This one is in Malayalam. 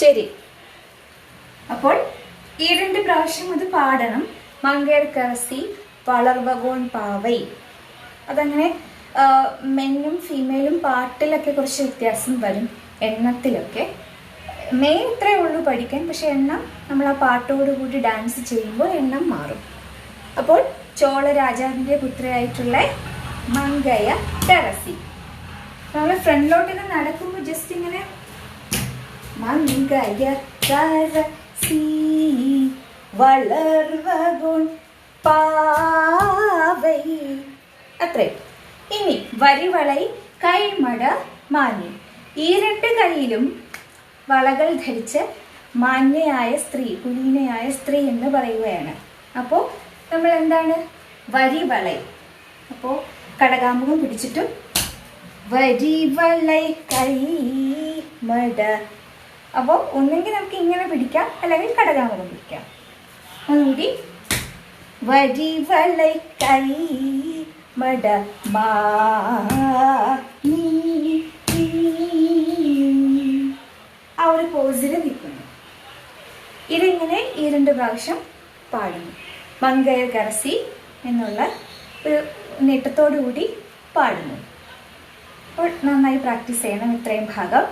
ശരി. അപ്പോൾ ഈ 2 പ്രാവശ്യം അത് പാടണം. മങ്കേർക്കരസി വളർവകോൺ പാവൈ. അതങ്ങനെ മെന്നും ഫീമെയിലും പാട്ടിലൊക്കെ കുറച്ച് വ്യത്യാസം വരും, എണ്ണത്തിലൊക്കെ. മെയിൻ ഇത്രയേ ഉള്ളൂ പഠിക്കാൻ. പക്ഷെ എണ്ണം നമ്മൾ ആ പാട്ടോടുകൂടി ഡാൻസ് ചെയ്യുമ്പോൾ എണ്ണം മാറും. അപ്പോൾ ചോള രാജാവിൻ്റെ പുത്രിയായിട്ടുള്ള മങ്കയർക്കരസി. നമ്മൾ ഫ്രണ്ടിലോട്ട് തന്നെ നടക്കുമ്പോൾ ജസ്റ്റ് ഇങ്ങനെ മങ്കയർക്കരസി വളർവകോൺ പാവൈ. അത്രയും. ഇനി വരിവളൈ കൈമട മാന്യം. ഈ 2 കൈയിലും വളകൾ ധരിച്ച് മാന്യയായ സ്ത്രീ, കുലീനയായ സ്ത്രീ എന്ന് പറയുകയാണ്. അപ്പോൾ നമ്മൾ എന്താണ് വരിവളൈ. അപ്പോൾ കടകാമുഖം പിടിച്ചിട്ടും വരിവളൈ കൈമട. അപ്പോൾ ഒന്നെങ്കിൽ നമുക്ക് ഇങ്ങനെ പിടിക്കാം, അല്ലെങ്കിൽ കടകാമുഖം പിടിക്കാം. ഒന്നുകൂടി വരിവളൈ കൈമട മാന്യം. ആ ഒരു പോസിൽ നിൽക്കുന്നു. ഇതിങ്ങനെ ഈ 2 പ്രാവശ്യം പാടുന്നു. മങ്കയർക്കരസി എന്നുള്ള ഒരു നീട്ടത്തോടു കൂടി പാടുന്നു. അപ്പോൾ നന്നായി പ്രാക്ടീസ് ചെയ്യണം ഇത്രയും ഭാഗം.